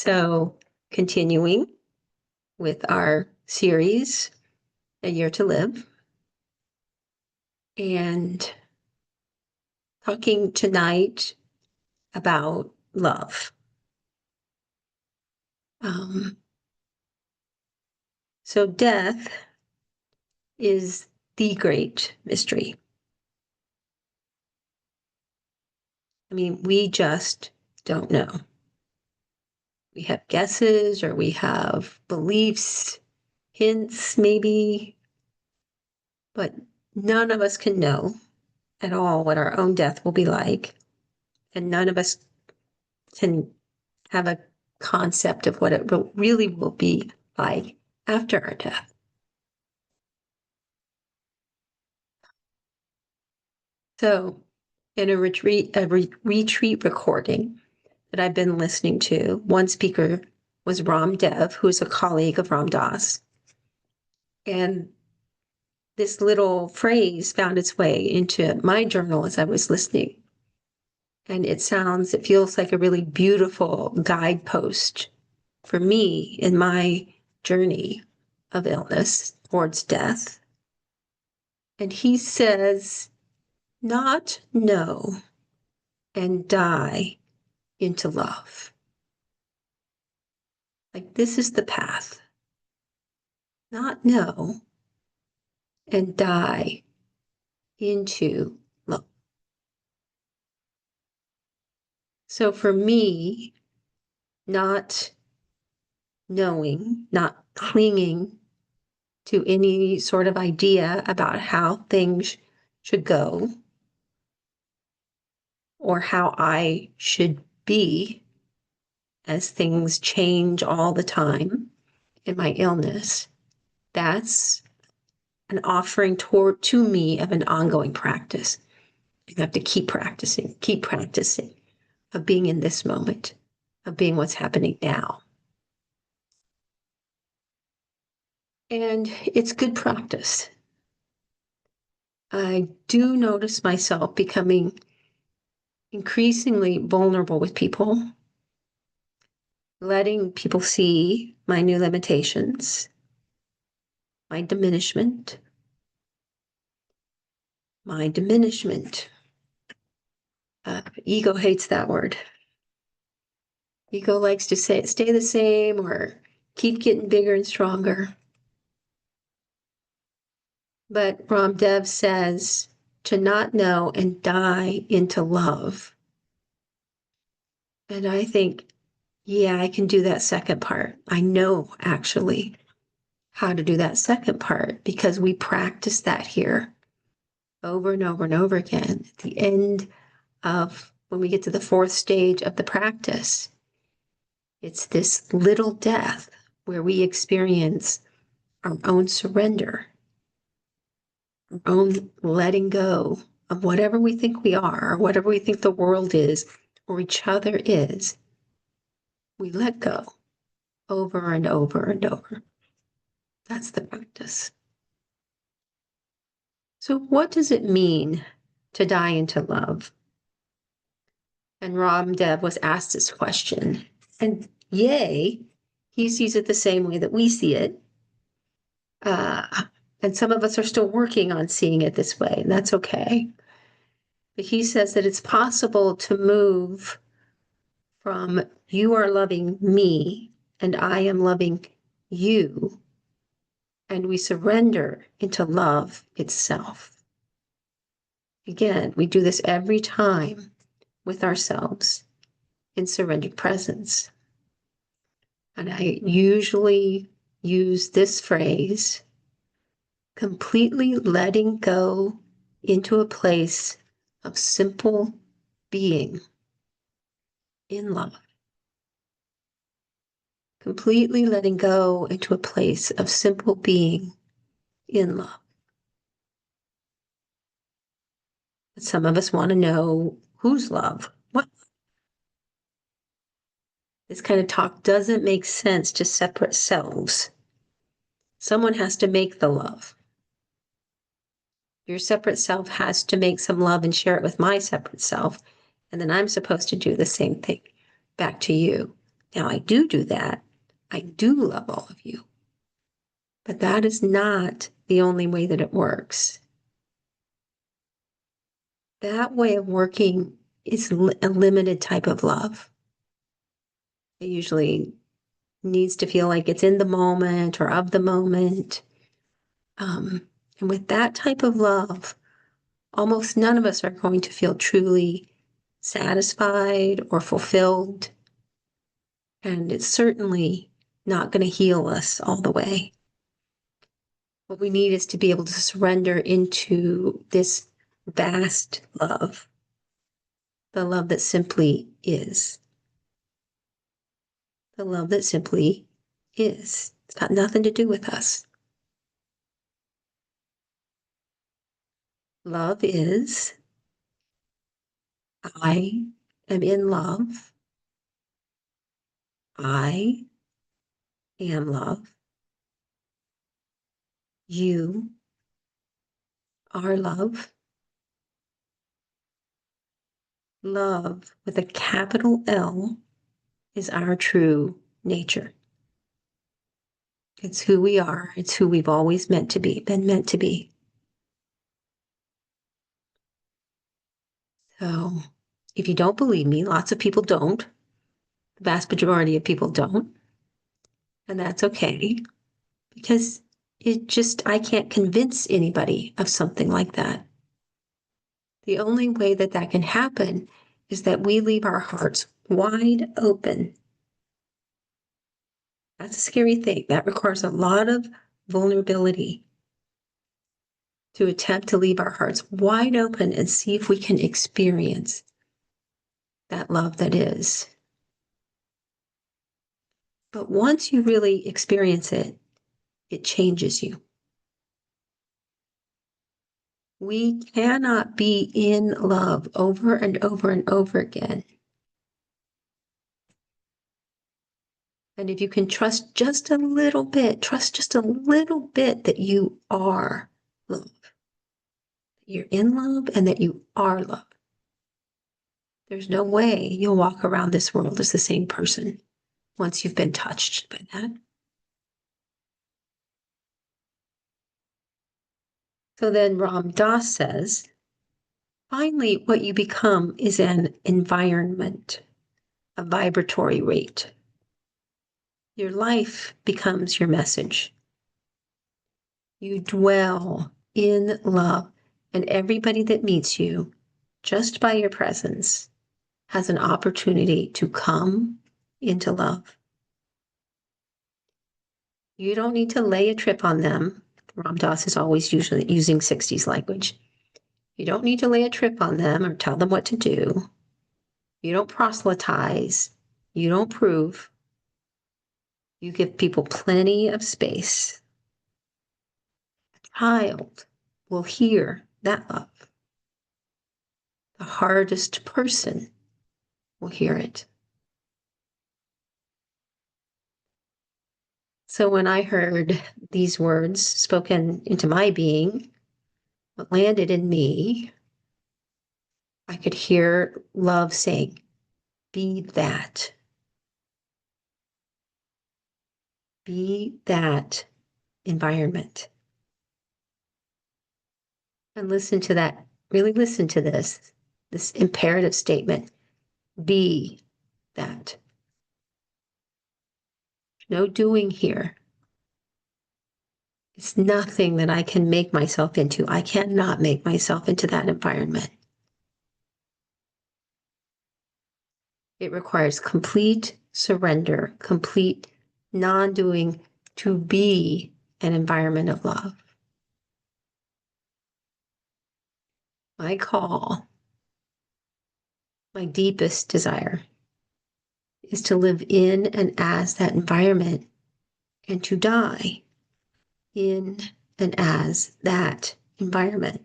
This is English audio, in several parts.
So, continuing with our series, A Year to Live, and talking tonight about love. So, death is the great mystery. I mean, we just don't know. We have guesses or we have beliefs, hints maybe, but none of us can know at all what our own death will be like. And none of us can have a concept of what it really will be like after our death. So, in a retreat recording that I've been listening to, one speaker was Ram Dev, who's a colleague of Ram Dass. And this little phrase found its way into my journal as I was listening. And it feels like a really beautiful guidepost for me in my journey of illness towards death. And he says, not know and die into love. Like, this is the path. Not know and die into love. So for me, not knowing, not clinging to any sort of idea about how things should go or how I should be as things change all the time in my illness, that's an offering to me of an ongoing practice. You have to keep practicing of being in this moment, of being what's happening now. And it's good practice. I do notice myself becoming increasingly vulnerable with people, letting people see my new limitations, my diminishment. Ego hates that word. Ego likes to say, stay the same or keep getting bigger and stronger. But Ram Dev says to not know and die into love. And I think, yeah, I can do that second part. I know actually how to do that second part because we practice that here over and over and over again. At the end of when we get to the fourth stage of the practice, it's this little death where we experience our own surrender, our own letting go of whatever we think we are, or whatever we think the world is, or each other is. We let go over and over and over. That's the practice. So what does it mean to die into love? And Ram Dev was asked this question. And yay, he sees it the same way that we see it. And some of us are still working on seeing it this way, and that's okay. But he says that it's possible to move from you are loving me and I am loving you, and we surrender into love itself. Again, we do this every time with ourselves in surrendered presence. And I usually use this phrase, completely letting go into a place of simple being in love. Completely letting go into a place of simple being in love. But some of us want to know whose love? What? This kind of talk doesn't make sense to separate selves. Someone has to make the love. Your separate self has to make some love and share it with my separate self. And then I'm supposed to do the same thing back to you. Now, I do that. I do love all of you. But that is not the only way that it works. That way of working is a limited type of love. It usually needs to feel like it's in the moment or of the moment. And with that type of love, almost none of us are going to feel truly satisfied or fulfilled. And it's certainly not going to heal us all the way. What we need is to be able to surrender into this vast love, the love that simply is. The love that simply is. It's got nothing to do with us. Love is, I am in love. I am love. You are love. Love with a capital L is our true nature. It's who we are. It's who we've always been meant to be. So if you don't believe me, lots of people don't. The vast majority of people don't. And that's okay, because I can't convince anybody of something like that. The only way that that can happen is that we leave our hearts wide open. That's a scary thing. That requires a lot of vulnerability to attempt to leave our hearts wide open and see if we can experience that love that is. But once you really experience it, it changes you. We cannot be in love over and over and over again. And if you can trust just a little bit that you are love, that you're in love and that you are love, there's no way you'll walk around this world as the same person once you've been touched by that. So then Ram Dass says, finally, what you become is an environment, a vibratory rate. Your life becomes your message. You dwell in love, and everybody that meets you, just by your presence, has an opportunity to come into love. You don't need to lay a trip on them. Ram Dass is always usually using 60s language. You don't need to lay a trip on them or tell them what to do. You don't proselytize. You don't prove. You give people plenty of space. A child will hear that love. The hardest person will hear it. So when I heard these words spoken into my being, what landed in me, I could hear love saying, be that. Be that environment. And listen to that. Really listen to this imperative statement. Be that. No doing here. It's nothing that I can make myself into. I cannot make myself into that environment. It requires complete surrender, complete non-doing to be an environment of love. My call, my deepest desire, is to live in and as that environment and to die in and as that environment.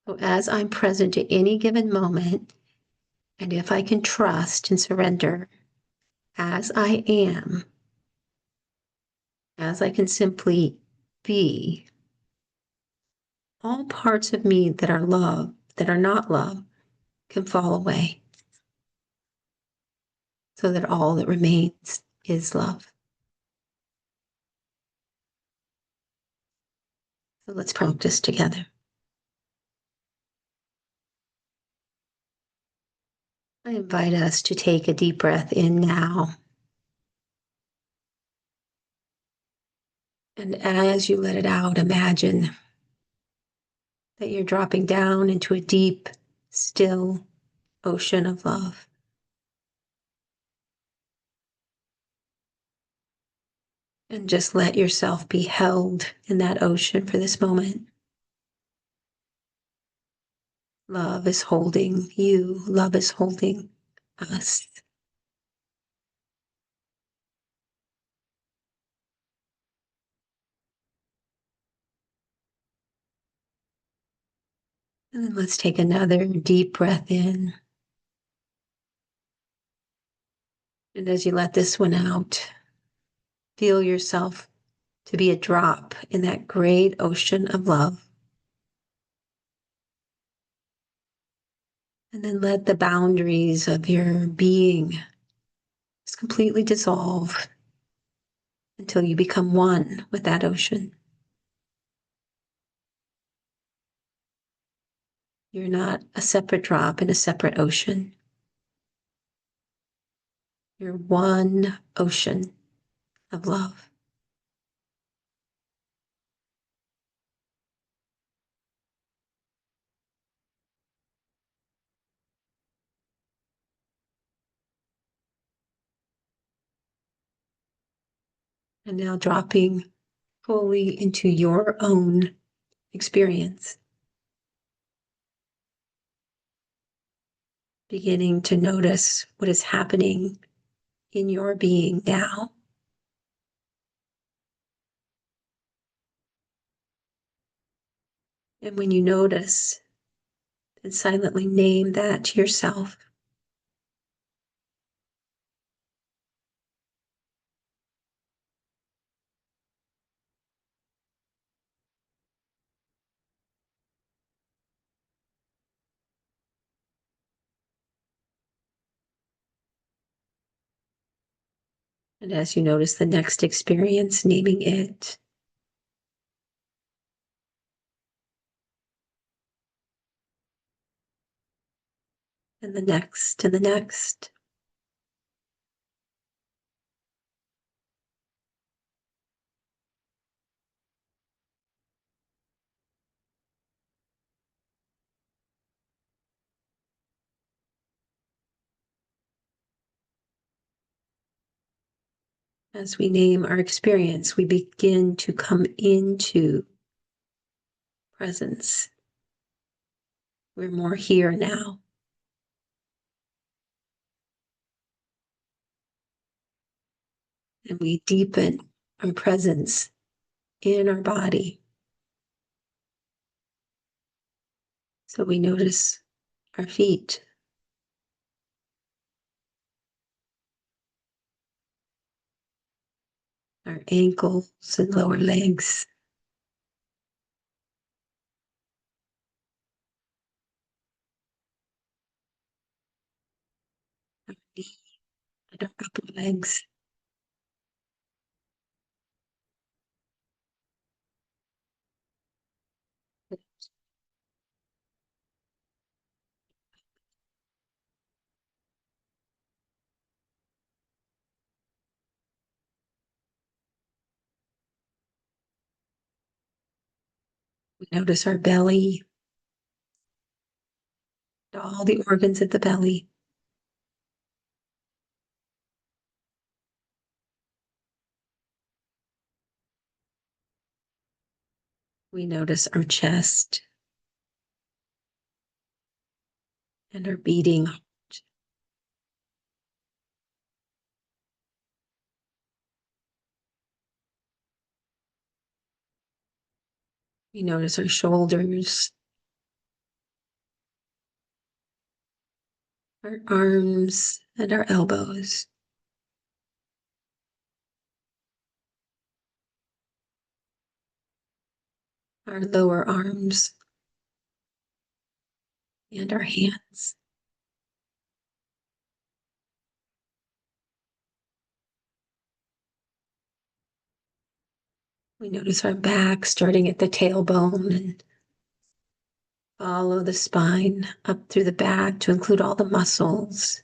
So as I'm present at any given moment, and if I can trust and surrender as I am, as I can simply be, all parts of me that are love, that are not love, can fall away. so that all that remains is love. So let's practice together. I invite us to take a deep breath in now. And as you let it out, imagine that you're dropping down into a deep, still ocean of love. And just let yourself be held in that ocean for this moment. Love is holding you. Love is holding us. And then let's take another deep breath in. And as you let this one out, feel yourself to be a drop in that great ocean of love. And then let the boundaries of your being just completely dissolve until you become one with that ocean. You're not a separate drop in a separate ocean. You're one ocean of love. And now dropping fully into your own experience. Beginning to notice what is happening in your being now. And when you notice, then silently name that to yourself. And as you notice the next experience, naming it. And the next, and the next. As we name our experience, we begin to come into presence. We're more here now. And we deepen our presence in our body. So we notice our feet, our ankles and lower legs, our knees and our upper legs. We notice our belly, all the organs of the belly. We notice our chest and our beating heart. We notice our shoulders, our arms, and our elbows. Our lower arms and our hands. We notice our back starting at the tailbone and follow the spine up through the back to include all the muscles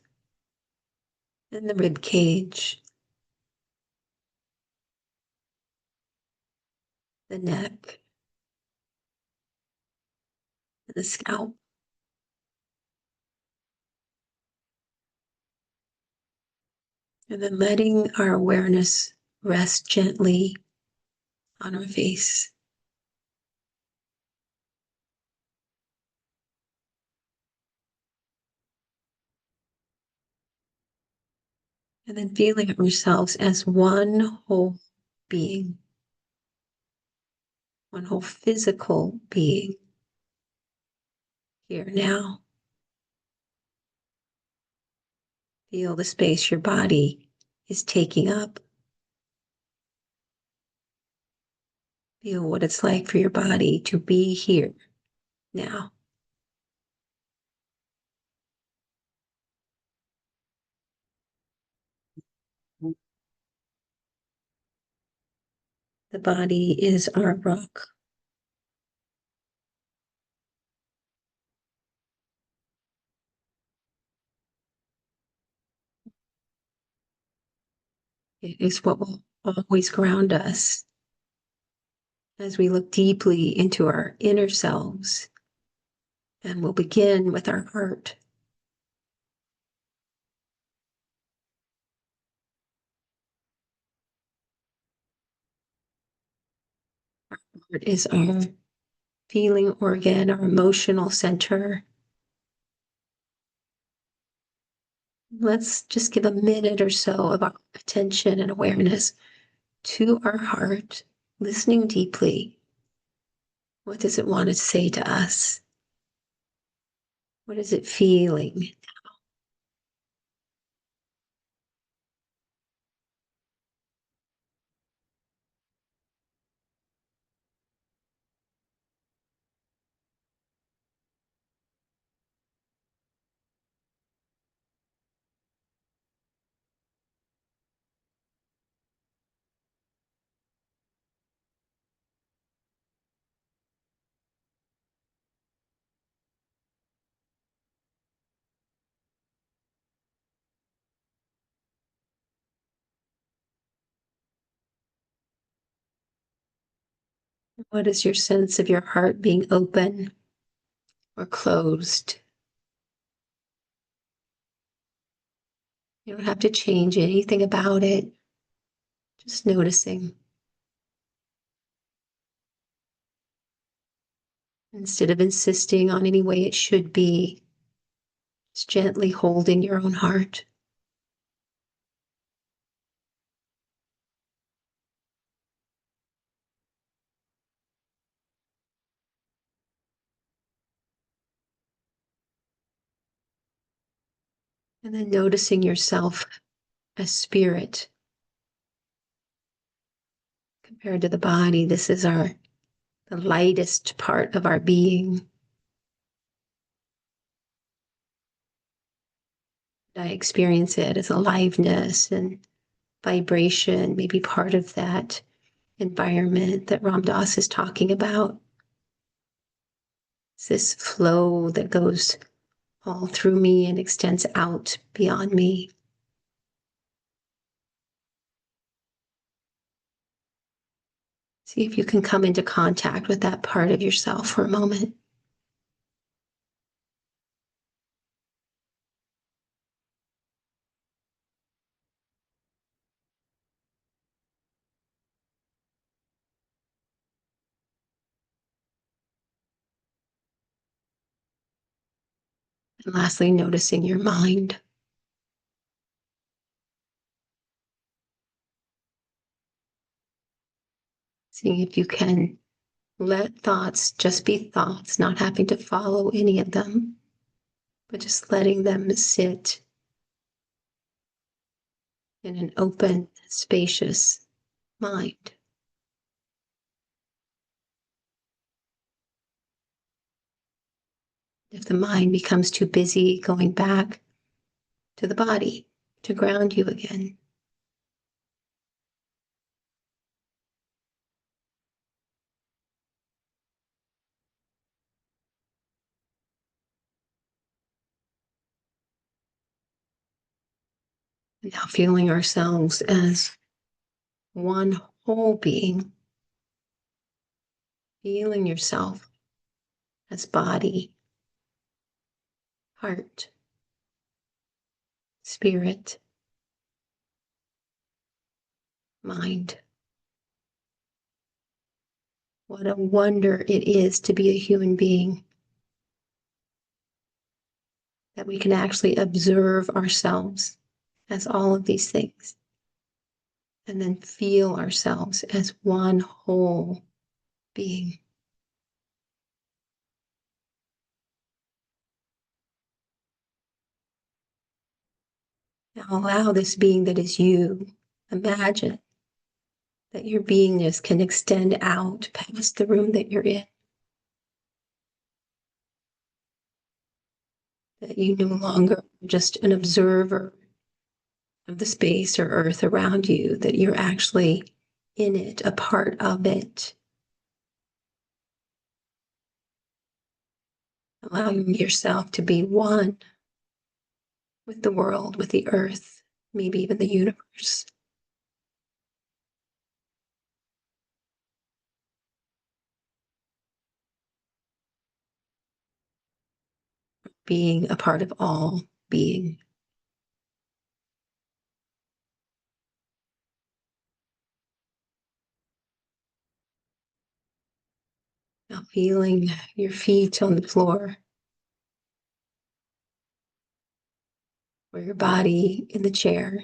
and the rib cage, the neck, and the scalp. And then letting our awareness rest gently on our face. And then feeling ourselves as one whole being, one whole physical being here now. Feel the space your body is taking up. Feel what it's like for your body to be here now. The body is our rock. It is what will always ground us as we look deeply into our inner selves. And we'll begin with our heart. Our heart is our feeling organ, our emotional center. Let's just give a minute or so of our attention and awareness to our heart, listening deeply. What does it want to say to us? What is it feeling? What is your sense of your heart being open or closed? You don't have to change anything about it, just noticing. Instead of insisting on any way it should be, just gently holding your own heart. And then noticing yourself as spirit compared to the body. This is the lightest part of our being. I experience it as aliveness and vibration, maybe part of that environment that Ram Dass is talking about. It's this flow that goes all through me and extends out beyond me. See if you can come into contact with that part of yourself for a moment. And lastly, noticing your mind. Seeing if you can let thoughts just be thoughts, not having to follow any of them, but just letting them sit in an open, spacious mind. If the mind becomes too busy, going back to the body to ground you again. Now feeling ourselves as one whole being, feeling yourself as body, heart, spirit, mind. What a wonder it is to be a human being, that we can actually observe ourselves as all of these things and then feel ourselves as one whole being. Now allow this being that is you. Imagine that your beingness can extend out past the room that you're in. That you no longer are just an observer of the space or earth around you, that you're actually in it, a part of it. Allowing yourself to be one with the world, with the earth, maybe even the universe. Being a part of all being. Now feeling your feet on the floor, or your body in the chair,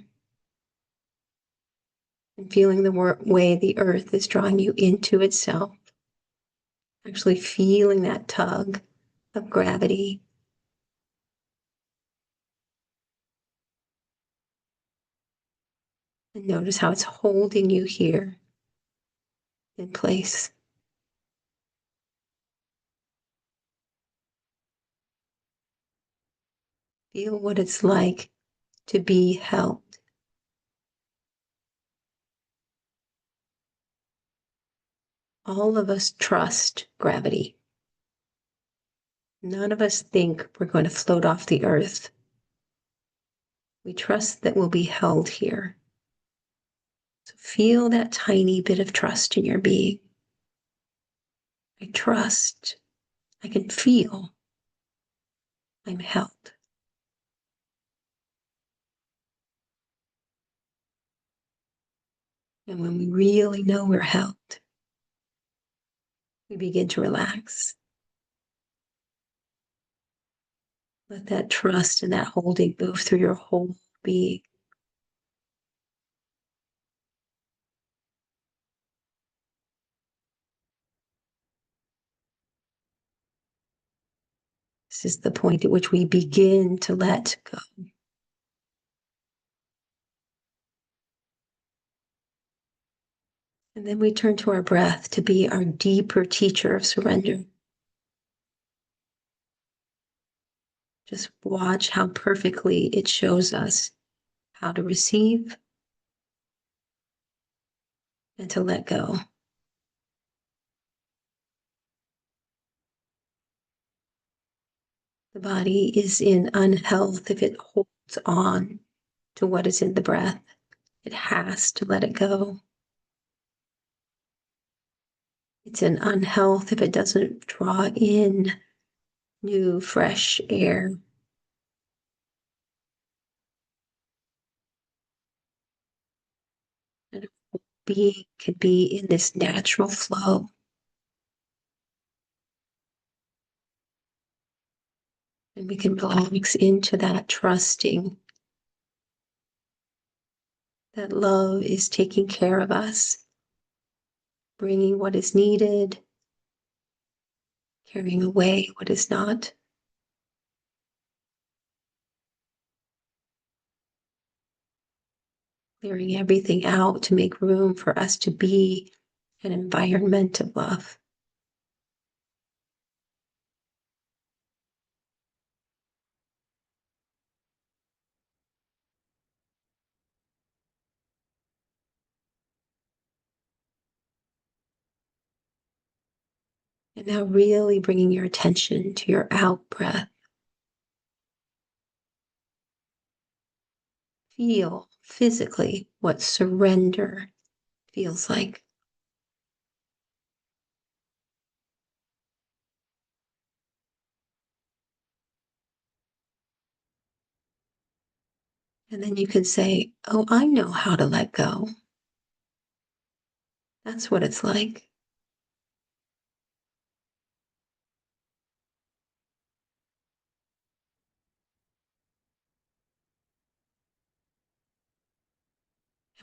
and feeling the way the earth is drawing you into itself. Actually feeling that tug of gravity. And notice how it's holding you here in place. Feel what it's like to be held. All of us trust gravity. None of us think we're going to float off the earth. We trust that we'll be held here. So feel that tiny bit of trust in your being. I trust. I can feel I'm held. And when we really know we're held, we begin to relax. Let that trust and that holding move through your whole being. This is the point at which we begin to let go. And then we turn to our breath to be our deeper teacher of surrender. Just watch how perfectly it shows us how to receive and to let go. The body is in unhealth if it holds on to what is in the breath. It has to let it go. It's in unhealth if it doesn't draw in new, fresh air. And a being could be in this natural flow. And we can relax into that, trusting that love is taking care of us, bringing what is needed, carrying away what is not. Clearing everything out to make room for us to be an environment of love. And now really bringing your attention to your out breath. Feel physically what surrender feels like. And then you can say, oh, I know how to let go. That's what it's like.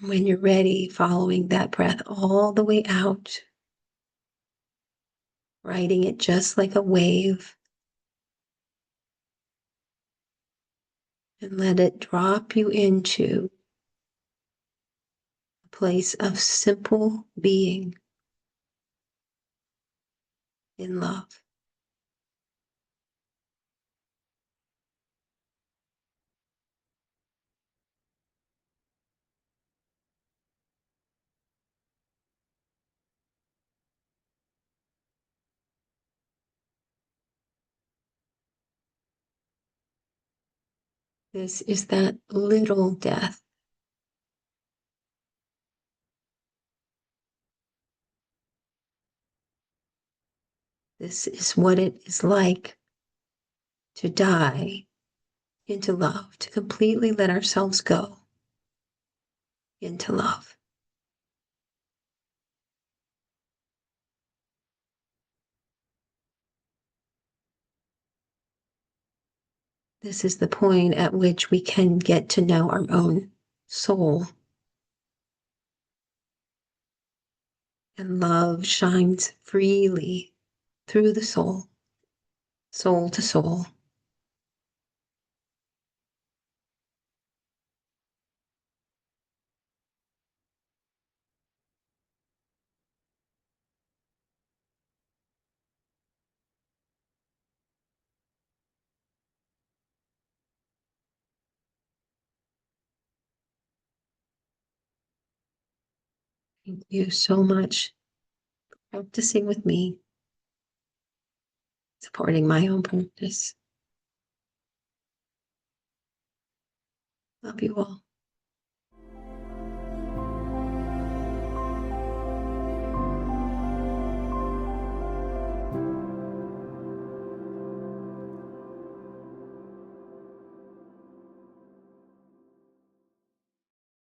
And when you're ready, following that breath all the way out, riding it just like a wave, and let it drop you into a place of simple being in love. This is that little death. This is what it is like to die into love, to completely let ourselves go into love. This is the point at which we can get to know our own soul. And love shines freely through the soul, soul to soul. Thank you so much for practicing with me, supporting my own practice. Love you all.